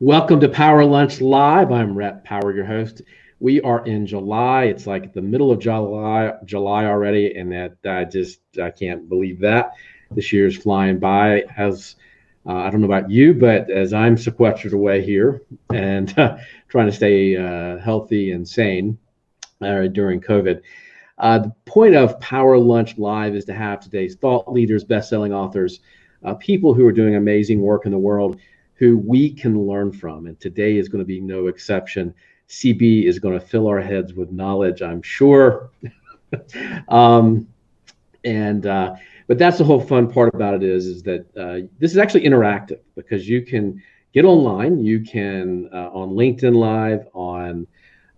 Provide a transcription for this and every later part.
Welcome to Power Lunch Live. I'm Rhett, Power, your host. We are in July. It's like the middle of July already, and that I can't believe that. This year's flying by. As I don't know about you, but as I'm sequestered away here and trying to stay healthy and sane during COVID. The point of Power Lunch Live is to have today's thought leaders, best-selling authors, people who are doing amazing work in the world who we can learn from. And today is going to be no exception. CB is going to fill our heads with knowledge, I'm sure. um, and But that's the whole fun part about it is that this is actually interactive because you can get online. You can on LinkedIn Live, on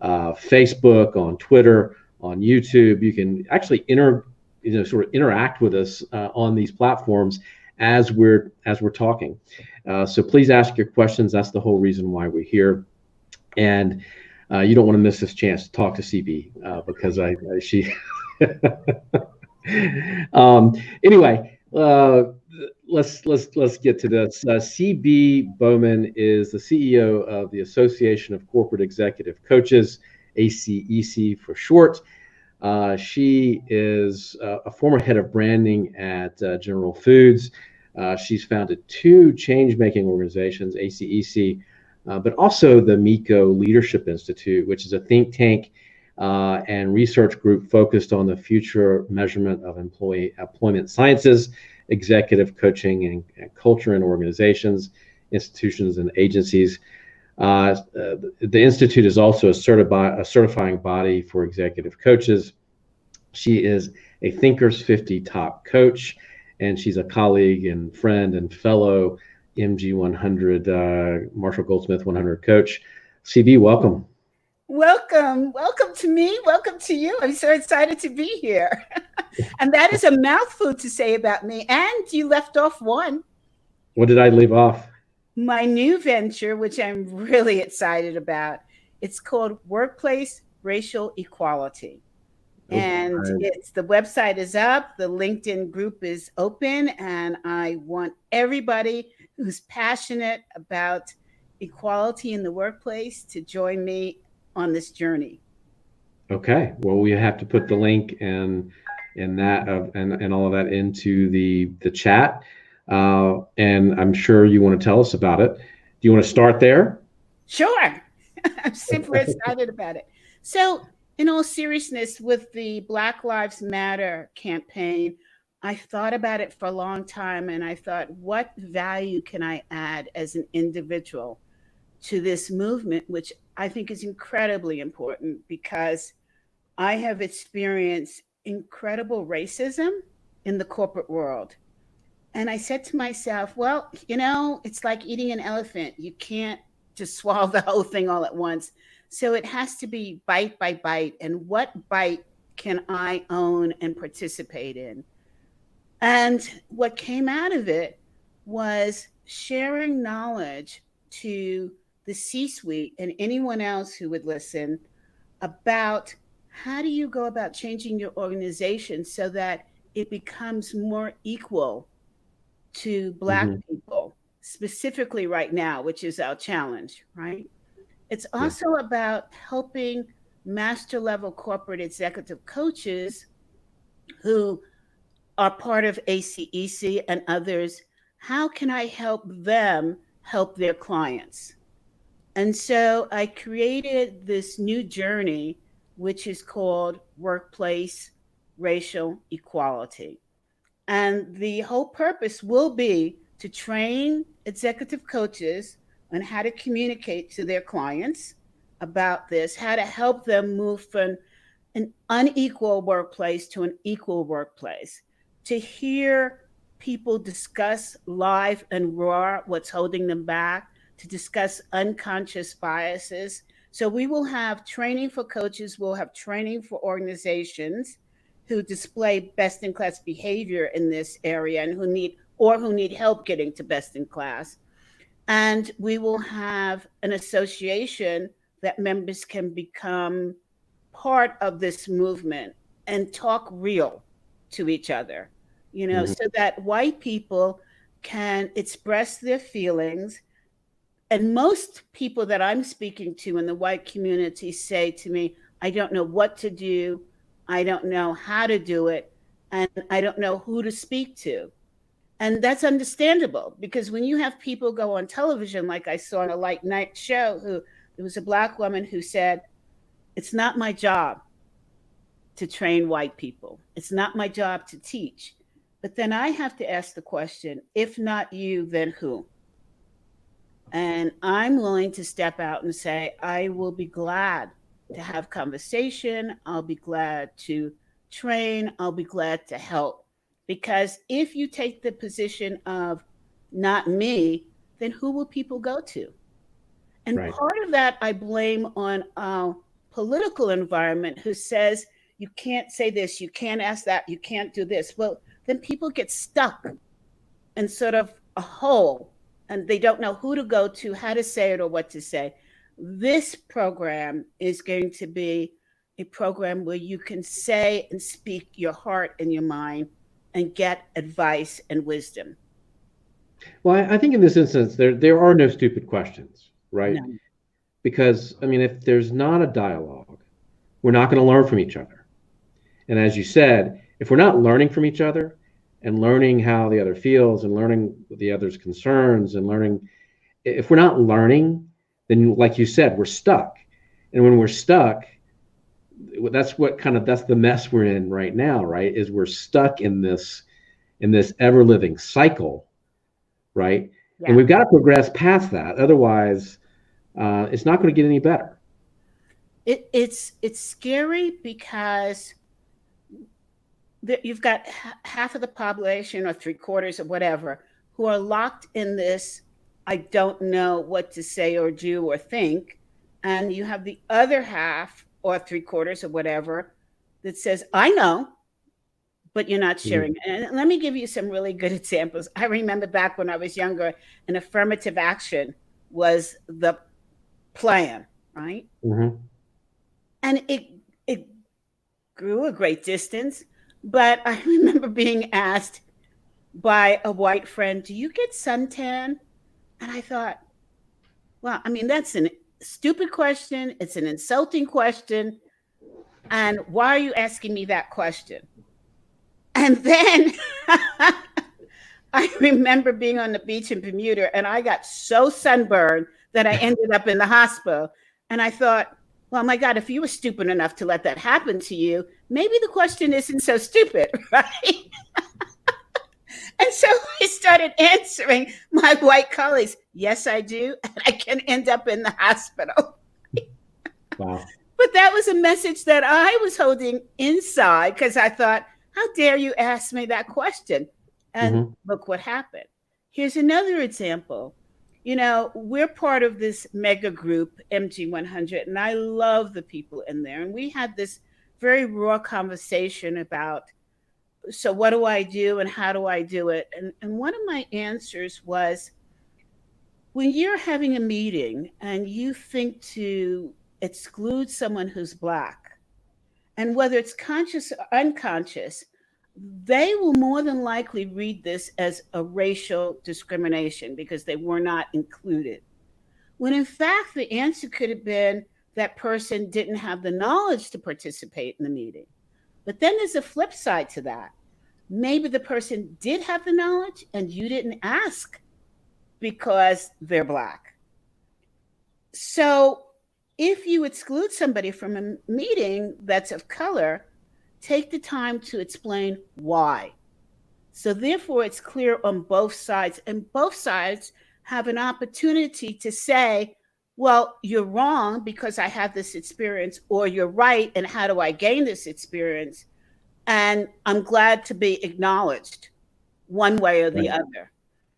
Facebook, on Twitter, on YouTube. You can actually sort of interact with us on these platforms as we're talking. So please ask your questions. That's the whole reason why we're here. And you don't want to miss this chance to talk to CB because she. Anyway, let's get to this. CB Bowman is the CEO of the Association of Corporate Executive Coaches, ACEC for short. She is a former head of branding at General Foods. She's founded two change-making organizations, ACEC, but also the MEECO Leadership Institute, which is a think tank and research group focused on the future measurement of employment sciences, executive coaching, and culture in organizations, institutions, and agencies. The Institute is also a certifying body for executive coaches. She is a Thinkers 50 top coach, and she's a colleague and friend and fellow MG 100, Marshall Goldsmith 100 coach. CB, welcome. Welcome to me. Welcome to you. I'm so excited to be here. And that is a mouthful to say about me. And you left off one. What did I leave off? My new venture, which I'm really excited about. It's called Workplace Racial Equality. And the website is up, the LinkedIn group is open, and I want everybody who's passionate about equality in the workplace to join me on this journey. Okay. Well, we have to put the link and all of that into the chat. And I'm sure you want to tell us about it. Do you want to start there? Sure. I'm super excited about it. So, in all seriousness, with the Black Lives Matter campaign, I thought about it for a long time, and I thought, what value can I add as an individual to this movement, which I think is incredibly important because I have experienced incredible racism in the corporate world. And I said to myself, well, it's like eating an elephant. You can't just swallow the whole thing all at once. So it has to be bite by bite. And what bite can I own and participate in? And what came out of it was sharing knowledge to the C-suite and anyone else who would listen about how do you go about changing your organization so that it becomes more equal to Black people, specifically right now, which is our challenge, right? It's also about helping master level corporate executive coaches who are part of ACEC and others. How can I help them help their clients? And so I created this new journey, which is called Workplace Racial Equality. And the whole purpose will be to train executive coaches on how to communicate to their clients about this, how to help them move from an unequal workplace to an equal workplace, to hear people discuss live and raw what's holding them back, to discuss unconscious biases. So we will have training for coaches, we'll have training for organizations who display best-in-class behavior in this area and who need help getting to best-in-class. And we will have an association that members can become part of this movement and talk real to each other, so that white people can express their feelings And most people that I'm speaking to in the white community say to me, I don't know what to do. I don't know how to do it. And I don't know who to speak to. And that's understandable, because when you have people go on television, like I saw on a late night show, who there was a Black woman who said, it's not my job to train white people. It's not my job to teach. But then I have to ask the question, if not you, then who? And I'm willing to step out and say, I will be glad to have conversation. I'll be glad to train. I'll be glad to help. Because if you take the position of not me, then who will people go to? And Right. part of that I blame on our political environment, who says, you can't say this, you can't ask that, you can't do this. Well, then people get stuck in sort of a hole, and they don't know who to go to, how to say it, or what to say. This program is going to be a program where you can say and speak your heart and your mind and get advice and wisdom. Well, I think in this instance, there are no stupid questions, right? No. Because, I mean, if there's not a dialogue, we're not going to learn from each other. And as you said, if we're not learning from each other and learning how the other feels and learning the other's concerns and learning, if we're not learning, then like you said, we're stuck. And when we're stuck, that's the mess we're in right now, right? Is we're stuck in this ever living cycle, right? Yeah. And we've got to progress past that. Otherwise, it's not going to get any better. It's scary, because you've got half of the population, or 3/4 or whatever, who are locked in this, I don't know what to say or do or think. And you have the other half, or 3/4 or whatever, that says, I know, but you're not sharing. Mm-hmm. And let me give you some really good examples. I remember back when I was younger, an affirmative action was the plan, right? Mm-hmm. And it grew a great distance. But I remember being asked by a white friend, do you get suntan? And I thought, well, I mean, that's a stupid question. It's an insulting question. And why are you asking me that question? And then I remember being on the beach in Bermuda, and I got so sunburned that I ended up in the hospital. And I thought, well, my God, if you were stupid enough to let that happen to you, maybe the question isn't so stupid, right? And so I started answering my white colleagues, yes, I do, and I can end up in the hospital. Wow. But that was a message that I was holding inside, because I thought, how dare you ask me that question? And look what happened. Here's another example. You know, we're part of this mega group, MG100, and I love the people in there. And we had this very raw conversation about, so what do I do and how do I do it? And one of my answers was, when you're having a meeting and you think to exclude someone who's Black, and whether it's conscious or unconscious, they will more than likely read this as a racial discrimination because they were not included. When in fact, the answer could have been that person didn't have the knowledge to participate in the meeting. But then there's a flip side to that. Maybe the person did have the knowledge and you didn't ask because they're Black. So if you exclude somebody from a meeting that's of color, take the time to explain why. So therefore, it's clear on both sides, and both sides have an opportunity to say, well, you're wrong because I have this experience, or you're right, and how do I gain this experience? And I'm glad to be acknowledged one way or the other.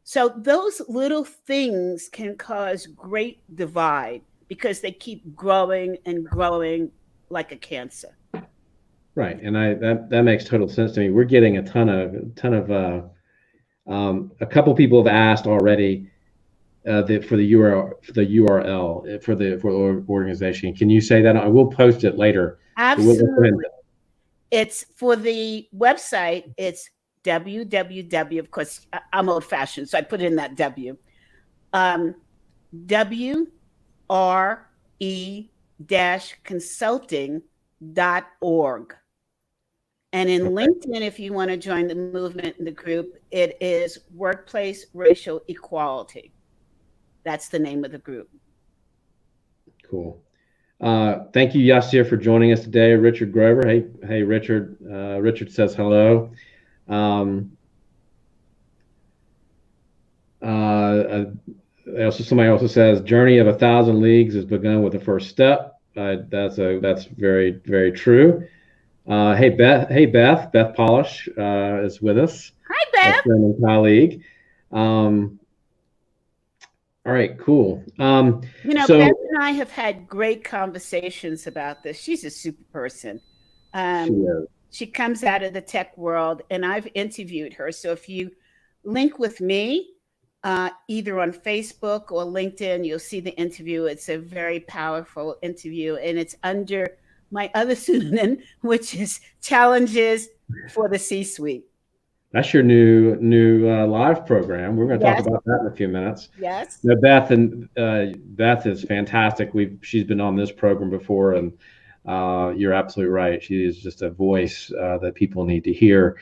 So those little things can cause great divide because they keep growing and growing like a cancer. Right, and that makes total sense to me. We're getting a ton of a couple people have asked already for the URL for the organization. Can you say that? I will post it later. Absolutely. It's for the website. It's www. Of course, I'm old fashioned, so I put in that W. wre-consulting.org. And in LinkedIn, if you want to join the movement in the group, it is Workplace Racial Equality. That's the name of the group. Cool. Thank you, Yasir, for joining us today. Richard Grover. Hey, Richard. Richard says hello. Somebody also says, "Journey of 1,000 leagues is begun with the first step." That's very, very true. Hey, Beth Polish is with us. Hi, Beth. A friend and colleague. All right, cool. Beth and I have had great conversations about this. She's a super person. She comes out of the tech world, and I've interviewed her. So if you link with me, either on Facebook or LinkedIn, you'll see the interview. It's a very powerful interview, and it's under my other pseudonym, which is Challenges for the C-Suite. That's your new live program. We're going to talk about that in a few minutes. Yes. Now, Beth is fantastic. She's been on this program before, and you're absolutely right. She is just a voice that people need to hear.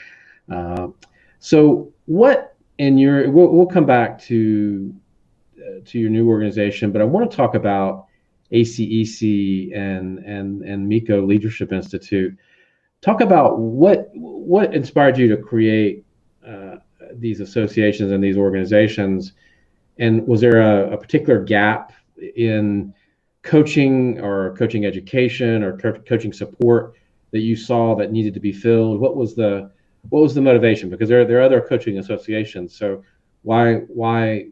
So, we'll come back to your new organization, but I want to talk about ACEC and MEECO Leadership Institute. Talk about what inspired you to create these associations and these organizations, and was there a particular gap in coaching or coaching education or coaching support that you saw that needed to be filled? What was the motivation? Because there are other coaching associations, so why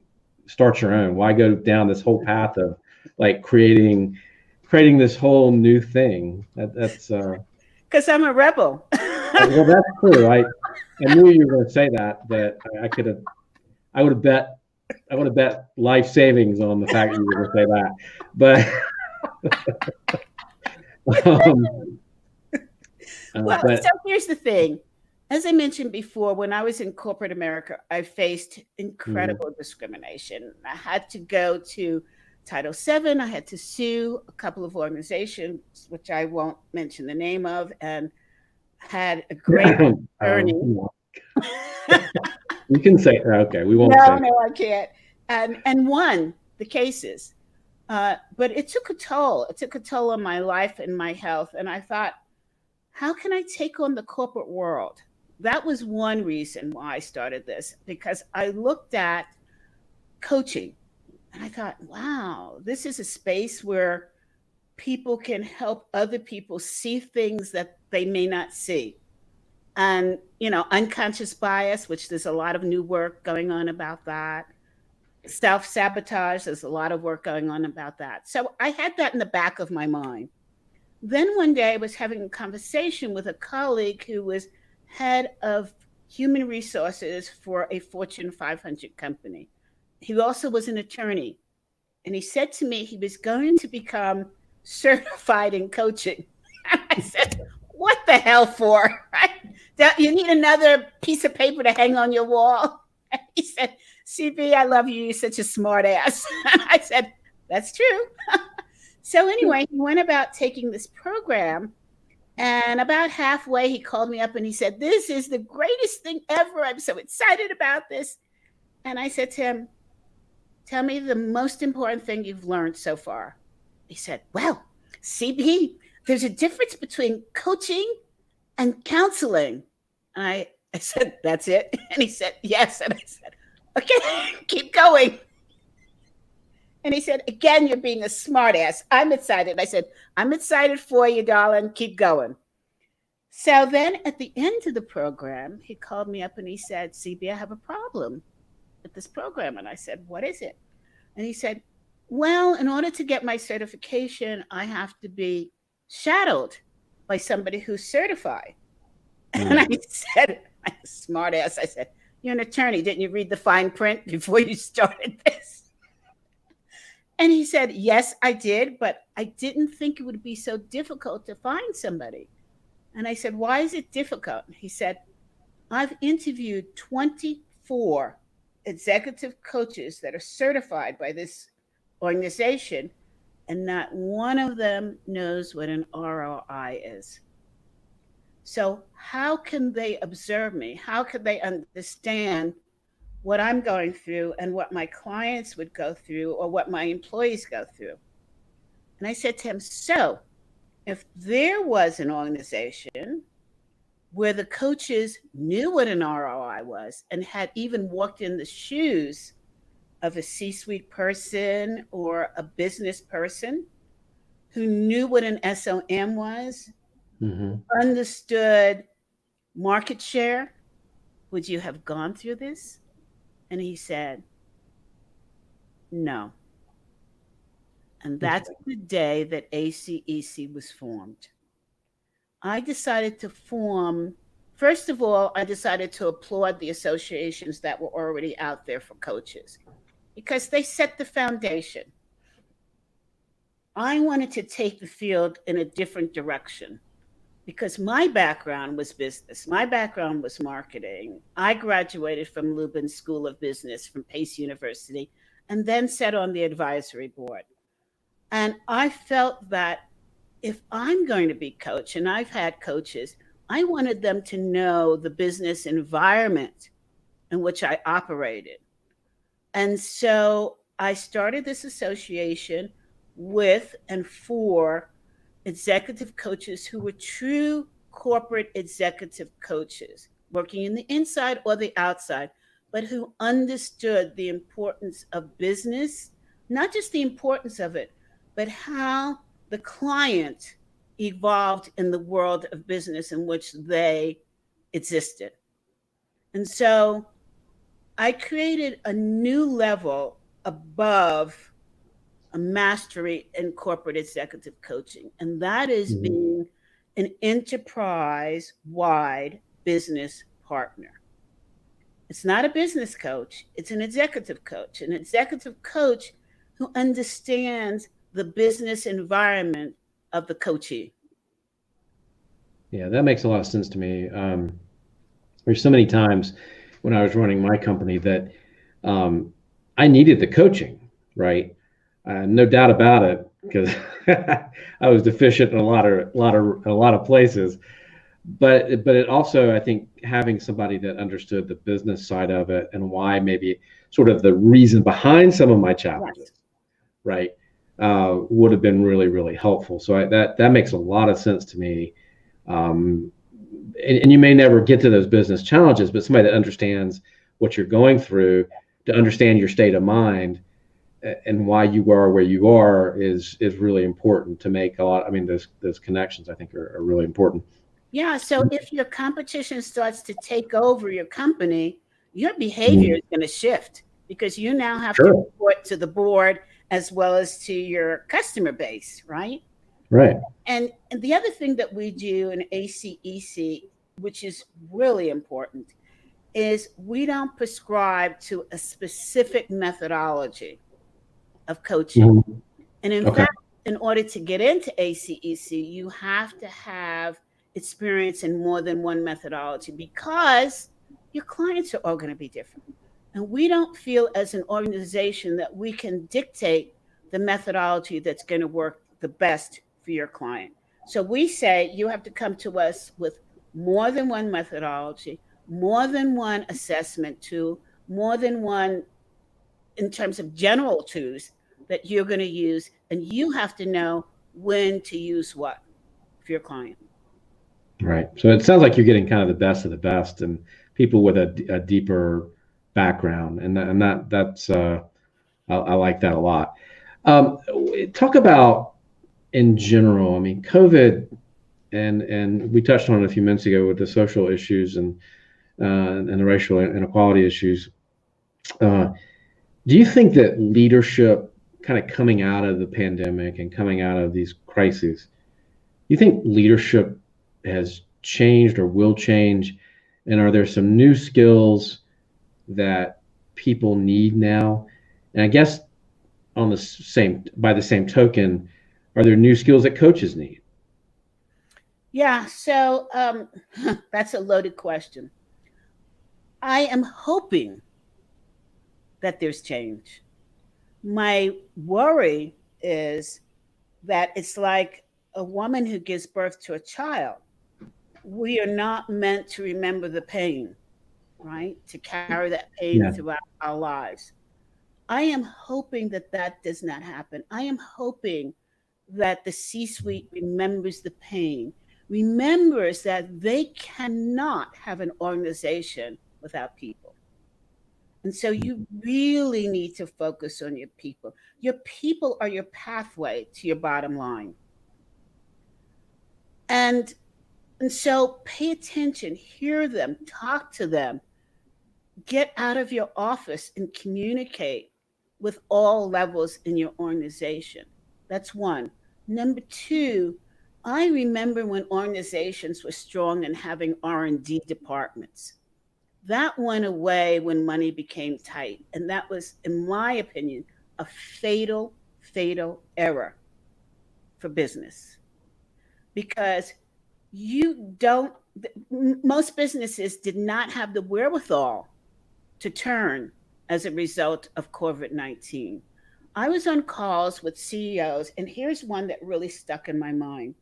start your own? Why go down this whole path of like creating this whole new thing? That's because I'm a rebel. Well, that's true. I knew you were going to say that, but I would have bet life savings on the fact that you were going to say that. So here's the thing. As I mentioned before, when I was in corporate America, I faced incredible discrimination. I had to go to Title VII. I had to sue a couple of organizations, which I won't mention the name of, and had a great attorney. You can say, okay, we won't. No, I can't. And won the cases. But it took a toll. It took a toll on my life and my health. And I thought, how can I take on the corporate world? That was one reason why I started this, because I looked at coaching. And I thought, wow, this is a space where people can help other people see things that they may not see. And, unconscious bias, which there's a lot of new work going on about that. Self-sabotage, there's a lot of work going on about that. So I had that in the back of my mind. Then one day I was having a conversation with a colleague who was head of human resources for a Fortune 500 company. He also was an attorney. And he said to me he was going to become certified in coaching. And I said, what the hell for? Right? You need another piece of paper to hang on your wall. And he said, CB, I love you. You're such a smart ass. And I said, that's true. So anyway, he went about taking this program. And about halfway, he called me up and he said, this is the greatest thing ever. I'm so excited about this. And I said to him, tell me the most important thing you've learned so far. He said, well, CB, there's a difference between coaching and counseling. And I said, that's it? And he said, yes. And I said, okay, keep going. And he said, again, you're being a smart ass. I'm excited. I said, I'm excited for you, darling. Keep going. So then at the end of the program, he called me up and he said, CB, I have a problem with this program. And I said, what is it? And he said, well, in order to get my certification, I have to be shadowed by somebody who's certified. And I said, smart ass, I said, you're an attorney. Didn't you read the fine print before you started this? And he said, yes, I did, but I didn't think it would be so difficult to find somebody. And I said, why is it difficult? He said, I've interviewed 24 executive coaches that are certified by this organization, and not one of them knows what an ROI is. So, how can they observe me? How can they understand what I'm going through and what my clients would go through or what my employees go through? And I said to him, so if there was an organization where the coaches knew what an ROI was and had even walked in the shoes of a C-suite person or a business person who knew what an SOM was, Mm-hmm. understood market share, would you have gone through this? And he said, no. And that's Okay. the day that ACEC was formed. I decided to form, first of all, I decided to applaud the associations that were already out there for coaches because they set the foundation. I wanted to take the field in a different direction because my background was business. My background was marketing. I graduated from Lubin School of Business from Pace University and then sat on the advisory board. And I felt that if I'm going to be coach, and I've had coaches, I wanted them to know the business environment in which I operated. And so I started this association with and for executive coaches who were true corporate executive coaches, working in the inside or the outside, but who understood the importance of business, not just the importance of it, but how the client evolved in the world of business in which they existed. And so I created a new level above a mastery in corporate executive coaching, and that is Mm-hmm. being an enterprise wide business partner. It's not a business coach, it's an executive coach who understands the business environment of the coachee. Yeah, that makes a lot of sense to me. There's so many times when I was running my company that um, I needed the coaching, right? No doubt about it, because I was deficient in a lot of places. But it also, I think, having somebody that understood the business side of it and why maybe sort of the reason behind some of my challenges, Yes. right, would have been really, really helpful. So that makes a lot of sense to me. Um, and you may never get to those business challenges, but somebody that understands what you're going through, to understand your state of mind and why you are where you are is really important to make a lot. I mean, those connections I think are really important. Yeah. So if your competition starts to take over your company, your behavior Mhm. is going to shift because you now have to Sure. report to the board as well as to your customer base, right? Right. And the other thing that we do in ACEC, which is really important, is we don't prescribe to a specific methodology of coaching. Mhm. And in Okay. fact, in order to get into ACEC, you have to have experience in more than one methodology because your clients are all going to be different. And we don't feel as an organization that we can dictate the methodology that's going to work the best for your client. So we say you have to come to us with more than one methodology, more than one assessment tool, more than one in terms of general tools that you're going to use, and you have to know when to use what for your client. Right. So it sounds like you're getting kind of the best of the best and people with a deeper background, and I like that a lot. Talk about in general. I mean, COVID, and we touched on it a few minutes ago with the social issues and the racial inequality issues. Uh, do you think that leadership, kind of coming out of the pandemic and coming out of these crises, you think leadership has changed or will change? And are there some new skills that people need now? And I guess on the same by the same token, are there new skills that coaches need? Yeah, so that's a loaded question. I am hoping that there's change. My worry is that it's like a woman who gives birth to a child. We are not meant to remember the pain, right? To carry that pain Yeah. throughout our lives. I am hoping that that does not happen. I am hoping that the C suite remembers the pain, remembers that they cannot have an organization without people. And so you really need to focus on your people. Your people are your pathway to your bottom line. And and so pay attention, hear them, talk to them, get out of your office and communicate with all levels in your organization. That's one. Number two, I remember when organizations were strong in having R&D departments. That went away when money became tight, and that was, in my opinion, a fatal error for business, because you don't most businesses did not have the wherewithal to turn as a result of COVID-19. I was on calls with CEOs, and here's one that really stuck in my mind.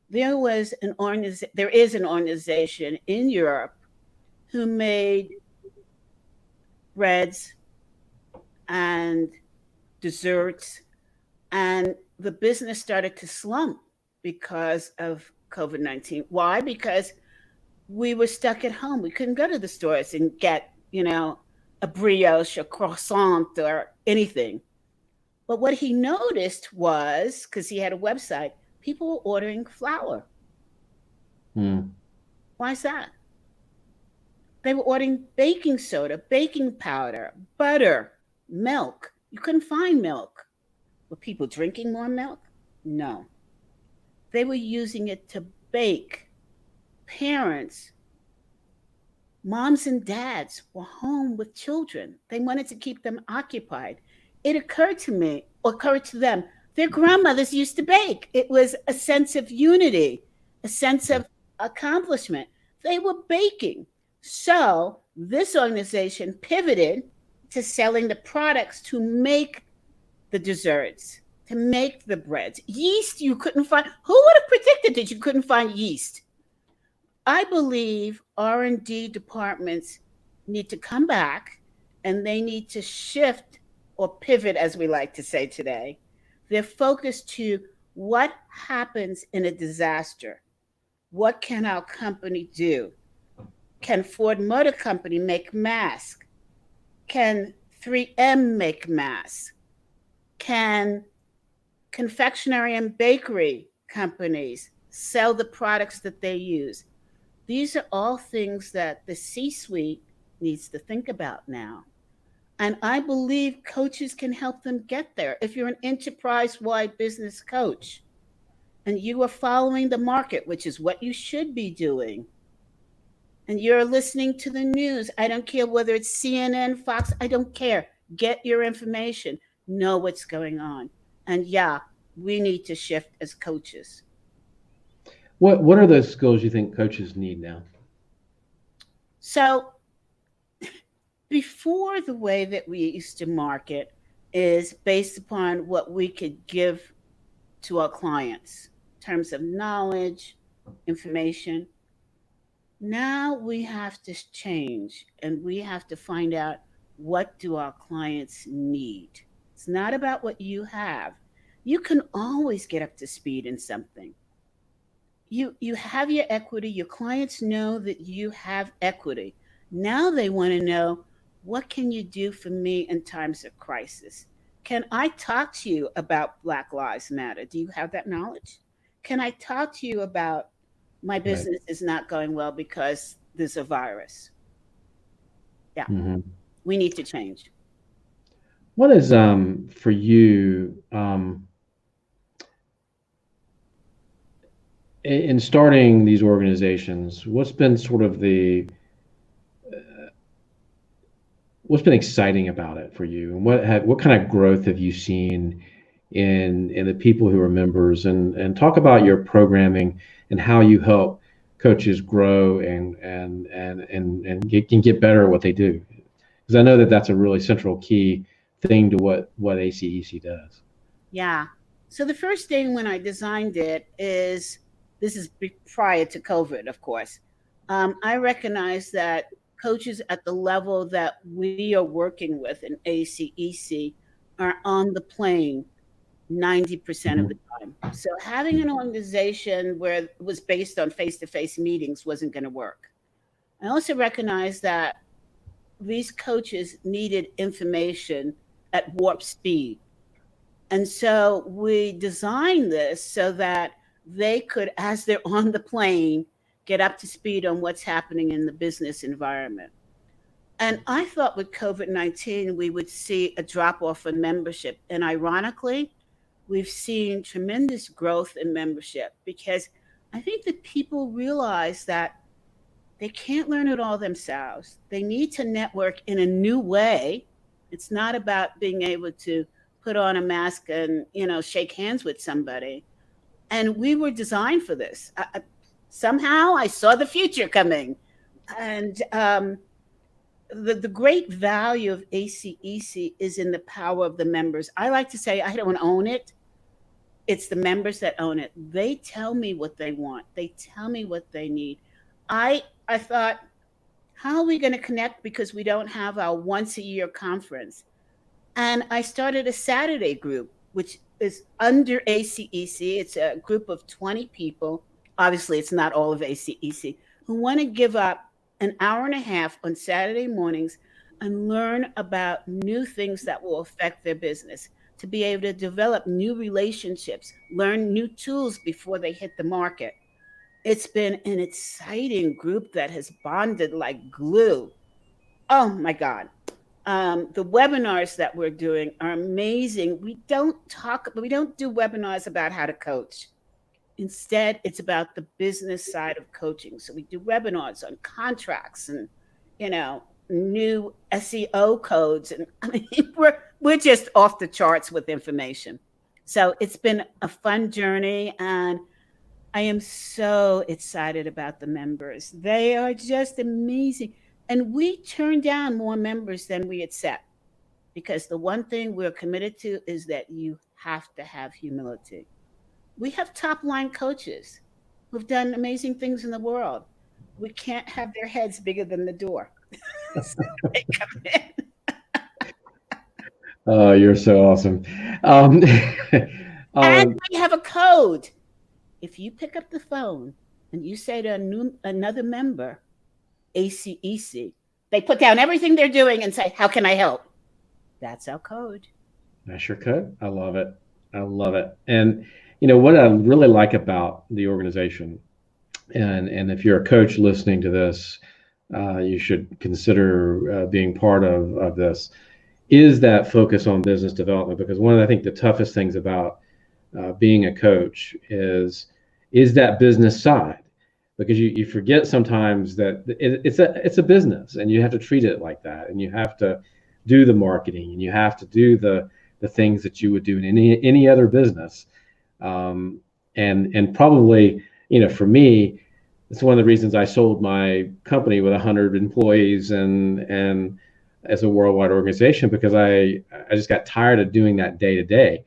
There is an organization in Europe who made breads and desserts, and the business started to slump because of COVID-19. Why? Because we were stuck at home. We couldn't go to the stores and get, a brioche or croissant or anything. But what he noticed was, because he had a website, people were ordering flour. Mm. Why is that? They were ordering baking soda, baking powder, butter, milk. You couldn't find milk. Were people drinking more milk? No. They were using it to bake. Parents, moms and dads were home with children. They wanted to keep them occupied. It occurred to them, their grandmothers used to bake. It was a sense of unity, a sense of accomplishment. They were baking. So this organization pivoted to selling the products to make the desserts, to make the breads. Yeast you couldn't find. Who would have predicted that you couldn't find yeast? I believe R&D departments need to come back, and they need to shift or pivot, as we like to say today, their focus to what happens in a disaster. What can our company do? Can Ford Motor Company make masks? Can 3M make masks? Can confectionery and bakery companies sell the products that they use? These are all things that the C suite needs to think about now. And I believe coaches can help them get there. If you're an enterprise wide business coach and you are following the market, which is what you should be doing, and you're listening to the news, I don't care whether it's CNN, Fox, I don't care. Get your information, know what's going on. And yeah, we need to shift as coaches. What are those skills you think coaches need now? So before, the way that we used to market is based upon what we could give to our clients in terms of knowledge, information. Now we have to change, and we have to find out, what do our clients need? It's not about what you have. You can always get up to speed in something. You have your equity, your clients know that you have equity. Now they want to know, what can you do for me in times of crisis? Can I talk to you about Black Lives Matter? Do you have that knowledge? Can I talk to you about, my Right. business is not going well because there's a virus? Yeah, Hmm. we need to change. What is for you in starting these organizations? What's been sort of the what's been exciting about it for you, and what kind of growth have you seen in the people who are members, and talk about your programming and how you help coaches grow and can get better at what they do, because I know that that's a really central key thing to what ACEC does. Yeah. So the first thing when I designed it is this is prior to COVID, of course. I recognize that coaches at the level that we are working with in ACEC are on the plane 90% of the Mhm. time. So having an organization where it was based on face-to-face meetings wasn't going to work. I also recognize that these coaches needed information at warp speed. And so we designed this so that they could, as they're on the plane, get up to speed on what's happening in the business environment. And I thought with COVID-19, we would see a drop off in membership. And ironically, we've seen tremendous growth in membership because I think that people realize that they can't learn it all themselves. They need to network in a new way. It's not about being able to put on a mask and, shake hands with somebody. And we were designed for this. Somehow I saw the future coming. And the great value of ACEC is in the power of the members. I like to say I don't own it. It's the members that own it. They tell me what they want. They tell me what they need. I thought, how are we going to connect because we don't have our once a year conference? And I started a Saturday group, which is under ACEC. It's a group of 20 people. Obviously, it's not all of ACEC who want to give up an hour and a half on Saturday mornings and learn about new things that will affect their business, to be able to develop new relationships, learn new tools before they hit the market. It's been an exciting group that has bonded like glue. Oh my God. The webinars that we're doing are amazing. We don't do webinars about how to coach. Instead, it's about the business side of coaching. So we do webinars on contracts and, new SEO codes. And I mean, we're just off the charts with information. So it's been a fun journey, and I am so excited about the members. They are just amazing. And we turn down more members than we accept because the one thing we're committed to is that you have to have humility. We have top line coaches who've done amazing things in the world. We can't have their heads bigger than the door. So they come in. Oh, you're so awesome. Um, And um, we have a code. If you pick up the phone and you say to another member, ACEC, they put down everything they're doing and say, how can I help? That's our code. I sure could. I love it. I love it. And what I really like about the organization, and if you're a coach listening to this, you should consider being part of this, is that focus on business development. Because one of I think the toughest things about being a coach is that business side, because you forget sometimes that it's a business and you have to treat it like that, and you have to do the marketing, and you have to do the things that you would do in any other business. And probably, for me, it's one of the reasons I sold my company with 100 employees and as a worldwide organization, because I just got tired of doing that day to day.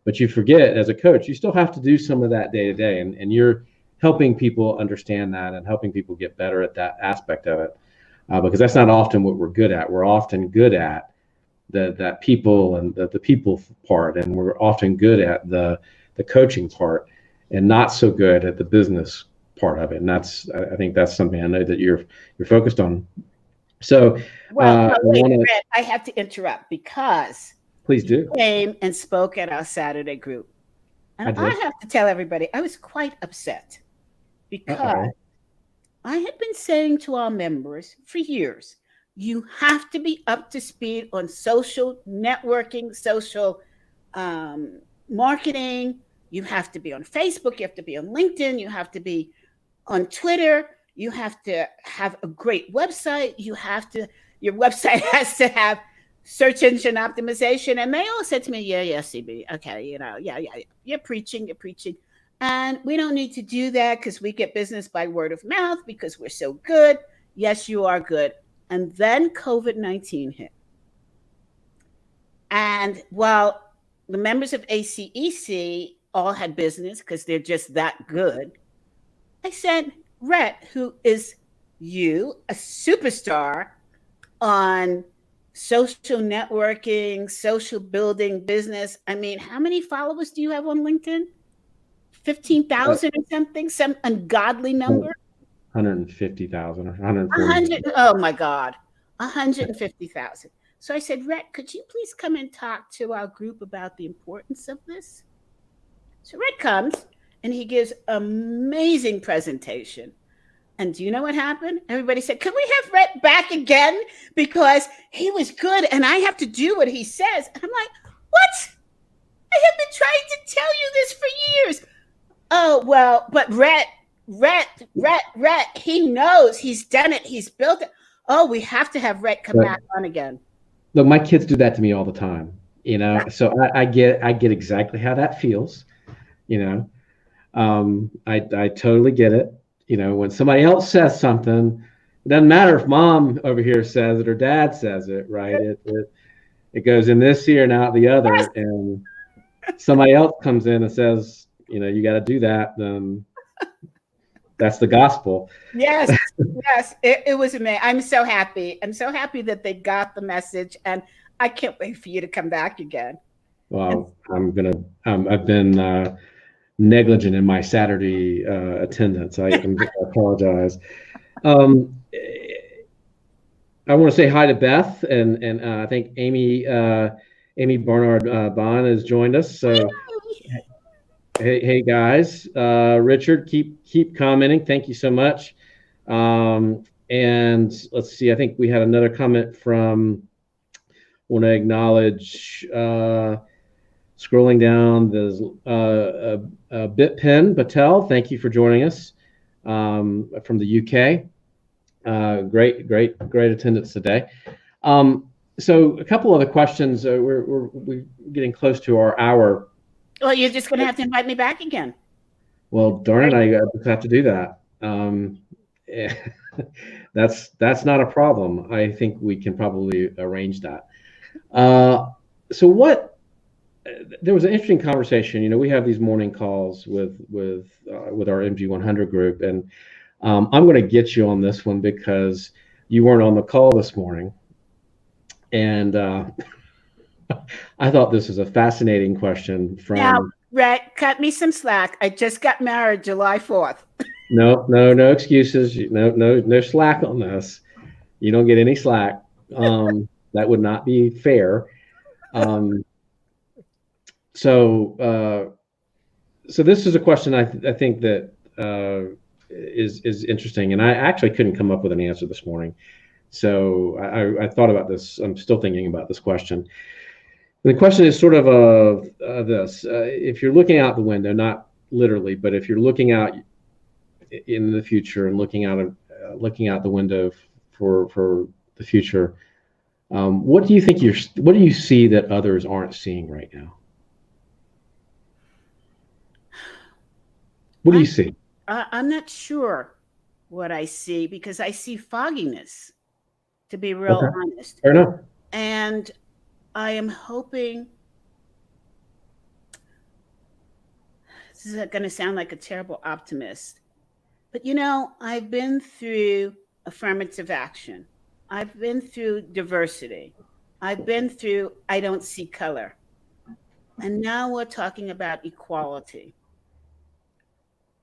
But you forget, as a coach, you still have to do some of that day to day, and you're helping people understand that and helping people get better at that aspect of it, because that's not often what we're good at. We're often good at that people and the people part, and we're often good at the coaching part, and not so good at the business part of it. And I think that's something I know that you're focused on. So Well, I no, wait, want to Rhett, I have to interrupt because please you do. came and spoke at our Saturday group. And I I did. have to tell everybody, I was quite upset because Uh-oh. I had been saying to our members for years, you have to be up to speed on social networking, social um, marketing. You have to be on Facebook. You have to be on LinkedIn. You have to be on Twitter. You have to have a great website. Your website has to have search engine optimization. And they all said to me, yeah, yeah, CB. Okay, yeah. You're preaching. And we don't need to do that because we get business by word of mouth because we're so good. Yes, you are good. And then COVID-19 hit. And while the members of ACEC all had business because they're just that good, I said, Rhett, who is you, a superstar on social networking, social building, business. I mean, how many followers do you have on LinkedIn? Uh, 15,000 or something, some ungodly number? 150,000 or 140. 100, oh my God, 150,000. So I said, Rhett, could you please come and talk to our group about the importance of this? So Rhett comes and he gives amazing presentation. And do you know what happened? Everybody said, "Can we have Rhett back again? Because he was good and I have to do what he says." And I'm like, "What? I have been trying to tell you this for years." Oh, well, but Rhett, he knows, he's done it, he's built it. Oh, we have to have Rhett come But back on again. look, my kids do that to me all the time, you know. So I get exactly how that feels, you know. I totally get it. You know, when somebody else says something, it doesn't matter if mom over here says it or dad says it, right? It goes in this ear and out the other, and somebody else comes in and says, you know, you got to do that, then that's the gospel. Yes, yes, it was amazing. I'm so happy. I'm so happy that they got the message, and I can't wait for you to come back again. And Well, I've been negligent in my Saturday attendance. I apologize. Um, I want to say hi to Beth, and I think Amy Barnard Bond has joined us. So hey guys, Richard, keep commenting. Thank you so much. And let's see. I think we had another comment from. Want to acknowledge. Scrolling down, there's Bitpen Patel. Thank you for joining us from the UK. Great attendance today. So a couple other questions. We're getting close to our hour. well, you're just going to have to invite me back again. Well, darn it, I just have to do that. That's not a problem. I think we can probably arrange that. So what? There was an interesting conversation. You know, we have these morning calls with our MG100 group, and I'm going to get you on this one because you weren't on the call this morning, and I thought this was a fascinating question from. Now, Rhett, cut me some slack. I just got married July 4th. No excuses. No slack on this. You don't get any slack. That would not be fair. So this is a question I think that is interesting, and I actually couldn't come up with an answer this morning. So I thought about this. I'm still thinking about this question. And the question is sort of this: if you're looking out the window, not literally, but if you're looking out in the future and looking out the window for the future, what do you think what do you see that others aren't seeing right now? What do you see? I'm not sure what I see because I see fogginess, to be real Okay. honest. Fair enough. And I am hoping, this is going to sound like a terrible optimist, but you know, I've been through affirmative action. I've been through diversity. I've been through I don't see color. And now we're talking about equality.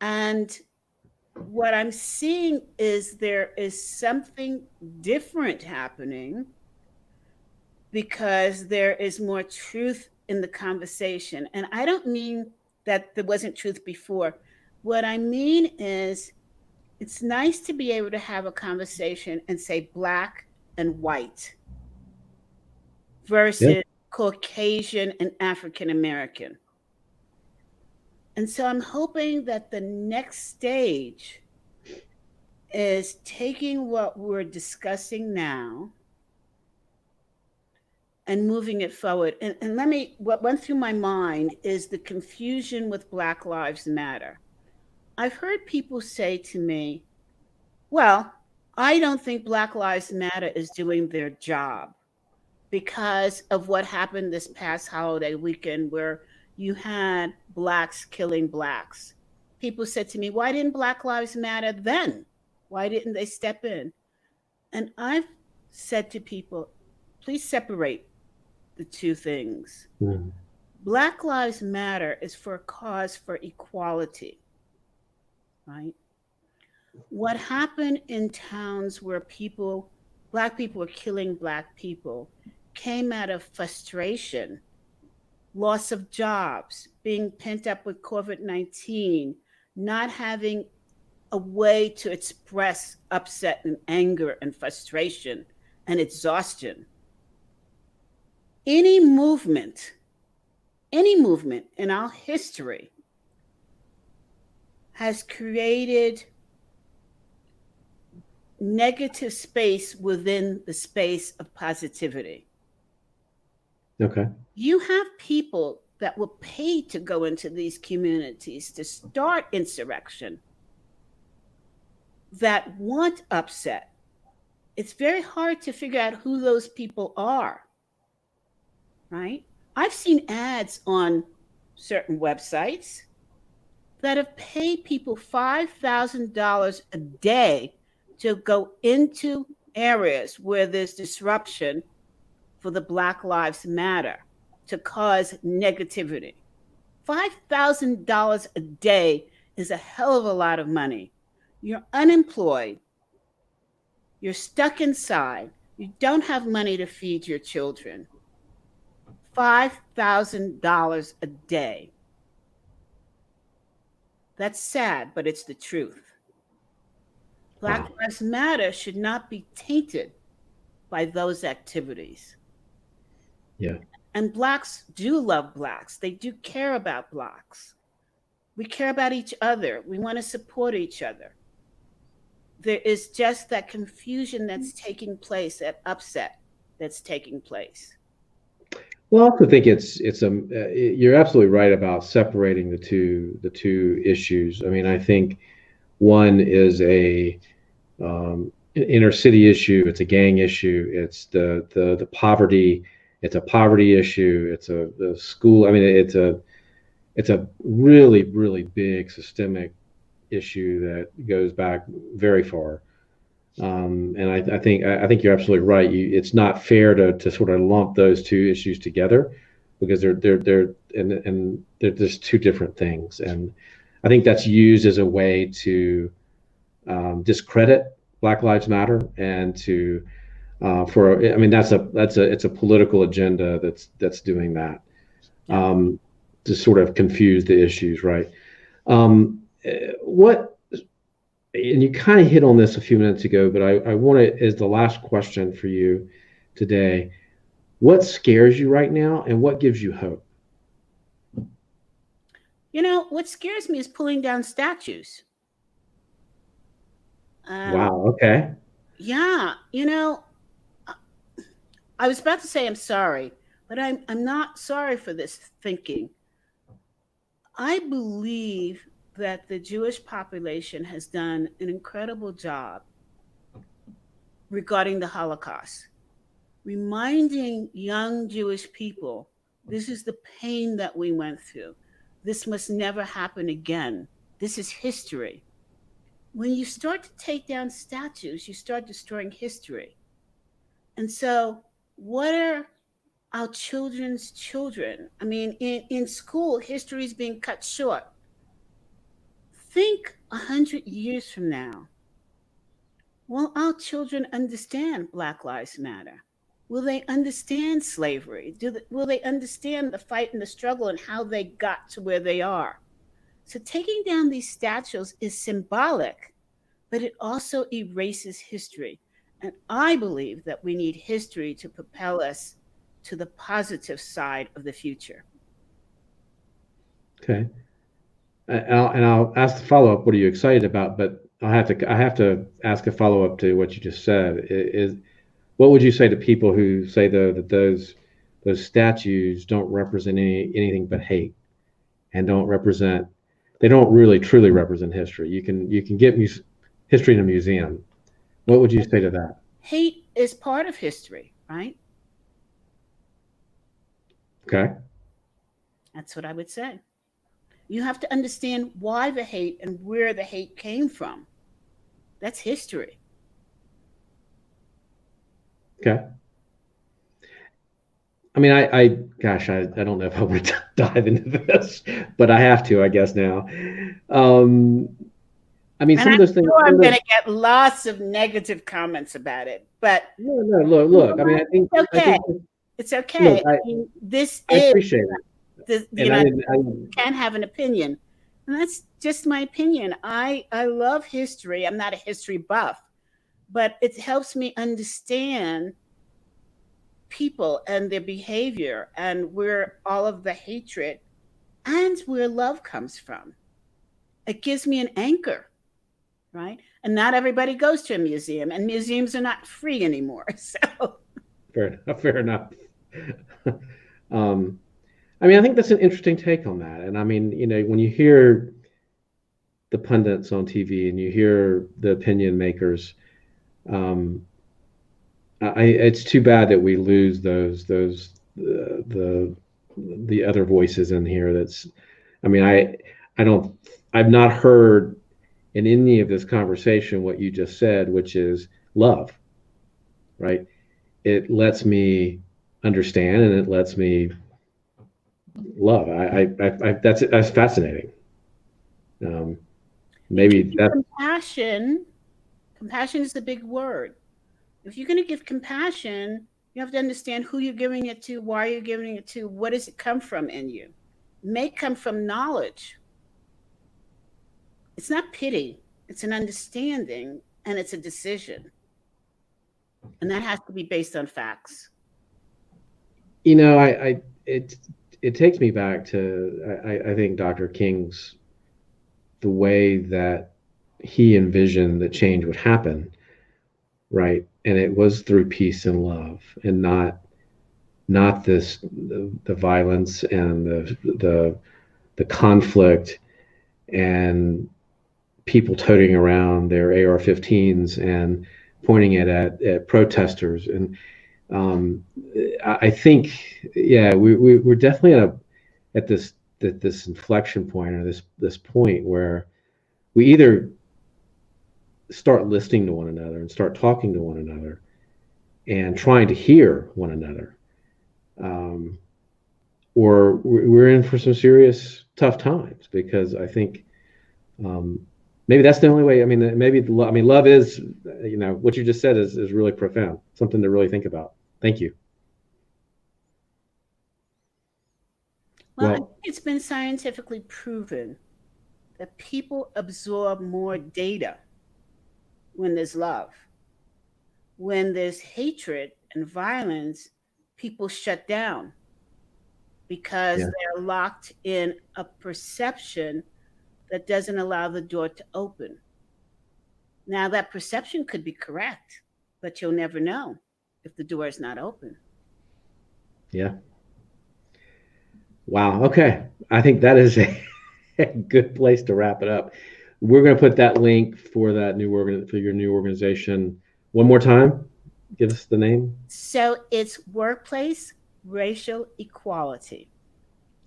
And what I'm seeing is there is something different happening because there is more truth in the conversation. And I don't mean that there wasn't truth before. What I mean is it's nice to be able to have a conversation and say black and white versus Yeah. Caucasian and African American. And so I'm hoping that the next stage is taking what we're discussing now and moving it forward. And what went through my mind is the confusion with Black Lives Matter. I've heard people say to me, well, I don't think Black Lives Matter is doing their job. because of what happened this past holiday weekend where you had blacks killing blacks. People said to me, why didn't Black Lives Matter then? Why didn't they step in? And I've said to people, please separate the two things. Mm. Black Lives Matter is for a cause for equality, right? What happened in towns where black people were killing black people, came out of frustration, loss of jobs, being pent up with COVID-19, not having a way to express upset and anger and frustration and exhaustion. Any movement in our history has created negative space within the space of positivity. Okay. You have people that were paid to go into these communities to start insurrection that want upset. It's very hard to figure out who those people are, right? I've seen ads on certain websites that have paid people $5,000 a day to go into areas where there's disruption for the Black Lives Matter, to cause negativity. $5,000 a day is a hell of a lot of money. You're unemployed. You're stuck inside. You don't have money to feed your children. $5,000 a day. That's sad, but it's the truth. Black Lives Matter should not be tainted by those activities. Yeah. And blacks do love blacks. They do care about blacks. We care about each other. We want to support each other. There is just that confusion that's taking place, that upset that's taking place. Well, I also think you're absolutely right about separating the two issues. I mean, I think one is an inner city issue. It's a gang issue. It's the poverty. It's a poverty issue. It's the school. I mean, it's a really, really big systemic issue that goes back very far. And I think you're absolutely right. It's not fair to sort of lump those two issues together because they're just two different things. And I think that's used as a way to discredit Black Lives Matter and to I mean it's a political agenda that's doing that to sort of confuse the issues, right? And you kind of hit on this a few minutes ago, but I want to, as the last question for you today, what scares you right now and what gives you hope? What scares me is pulling down statues. Wow. Okay. Yeah. I was about to say I'm sorry, but I'm not sorry for this thinking. I believe that the Jewish population has done an incredible job regarding the Holocaust, reminding young Jewish people, this is the pain that we went through. This must never happen again. This is history. When you start to take down statues, you start destroying history. And so what are our children's children? I mean, in school, history is being cut short. Think 100 years from now. Will our children understand Black Lives Matter? Will they understand slavery? Will they understand the fight and the struggle and how they got to where they are? So taking down these statues is symbolic, but it also erases history. And I believe that we need history to propel us to the positive side of the future. Okay. I'll ask the follow-up. What are you excited about? But I have to ask a follow-up to what you just said. What would you say to people who say though that those statues don't represent anything but hate and they don't really truly represent history? You can get history in a museum. What would you say to that? Hate is part of history, right? Okay. That's what I would say. You have to understand why the hate and where the hate came from. That's history. Okay. I mean, gosh, I don't know if I want to dive into this, but I have to, I guess now. Um, I mean, And some I'm of those things, sure some I'm of going those, to get lots of negative comments about it, but no, no, look, you know look, I mean, what? It's I okay. think, It's look, okay. I mean, this I is appreciate it. the And I United didn't, States. You can have an opinion. And that's just my opinion. I love history. I'm not a history buff, but it helps me understand people and their behavior and where all of the hatred and where love comes from. It gives me an anchor, right? And not everybody goes to a museum, and museums are not free anymore. So, fair enough, fair enough. um, I mean, I think that's an interesting take on that. And I mean, when you hear the pundits on TV and you hear the opinion makers, um, it's too bad that we lose the other voices in here. I mean, I don't, I've not heard in any of this conversation what you just said, which is love, right? It lets me understand and it lets me love. That's fascinating. Um, and maybe giving that, compassion is the big word. If you're going to give compassion, you have to understand who you're giving it to, why you're giving it to, what does it come from in you. It may come from knowledge. It's not pity, it's an understanding and it's a decision. And that has to be based on facts. it it takes me back to I think Dr. King's the way that he envisioned that change would happen, right? And it was through peace and love, and not the violence and the conflict and people toting around their AR-15s and pointing it at protesters. And um, I think, yeah, we're definitely at this inflection point or this point where we either start listening to one another and start talking to one another and trying to hear one another, um, or we're in for some serious tough times because I think maybe that's the only way. I mean, I mean, love is, what you just said is really profound, something to really think about. Thank you. Well, I think Well, it's been scientifically proven that people absorb more data when there's love. When there's hatred and violence, people shut down because yeah, they're locked in a perception that doesn't allow the door to open. Now, that perception could be correct, but you'll never know if the door is not open. yeah. Wow. Okay. I think that is a good place to wrap it up. We're going to put that link for for your new organization one more time. Give us the name. So it's workplace racial equality.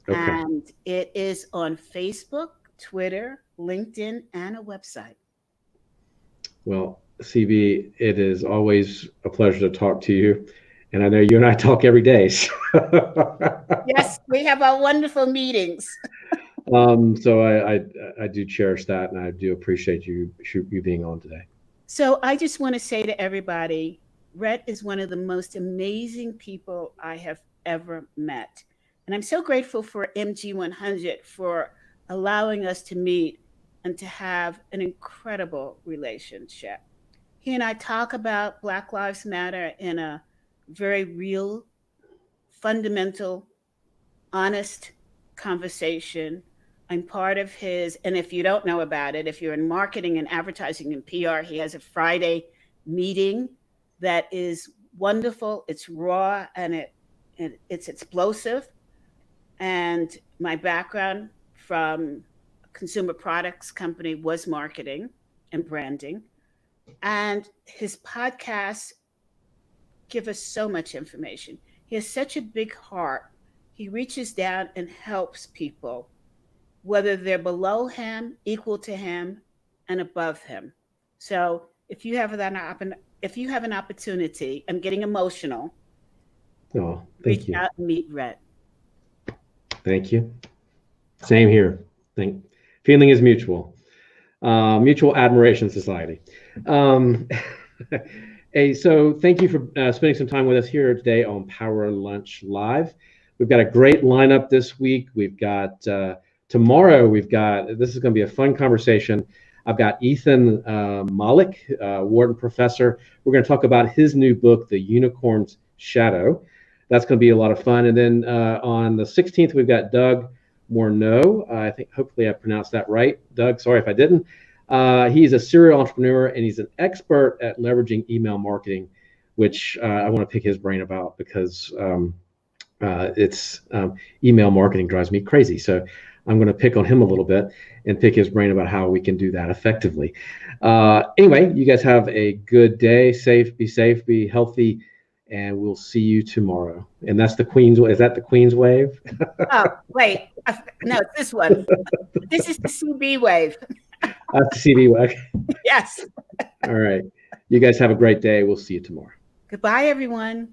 Okay. And it is on Facebook, Twitter, LinkedIn, and a website. Well, CB, it is always a pleasure to talk to you. And I know you and I talk every day. So, Yes, we have our wonderful meetings. so I do cherish that, and I do appreciate you being on today. So I just want to say to everybody, Rhett is one of the most amazing people I have ever met. And I'm so grateful for MG100 for allowing us to meet and to have an incredible relationship. He and I talk about Black Lives Matter in a very real, fundamental, honest conversation. I'm part of his, and if you don't know about it, if you're in marketing and advertising and PR, he has a Friday meeting that is wonderful. It's raw and it's explosive. And my background from a consumer products company was marketing and branding. And his podcasts give us so much information. He has such a big heart He reaches down and helps people, whether they're below him, equal to him, and above him. So if you have an opportunity, I'm getting emotional. Oh, Reach thank you. out and meet Rhett. Thank you. Same here. Feeling is mutual. Mutual Admiration Society. So thank you for spending some time with us here today on Power Lunch Live. We've got a great lineup this week. We've got tomorrow. This is going to be a fun conversation. I've got Ethan Malik, Wharton professor. We're going to talk about his new book, The Unicorn's Shadow. That's going to be a lot of fun. And then on the 16th, we've got Doug Morneau. I think hopefully I pronounced that right. Doug, sorry if I didn't. He's a serial entrepreneur and he's an expert at leveraging email marketing, which I want to pick his brain about because email marketing drives me crazy. So I'm going to pick on him a little bit and pick his brain about how we can do that effectively. Anyway, you guys have a good day. Be safe, be healthy, and we'll see you tomorrow. And that's the Queen's. Is that the Queen's wave? Oh, wait. No, it's this one. This is the CB wave. That's the CB wave. Yes. All right. You guys have a great day. We'll see you tomorrow. Goodbye, everyone.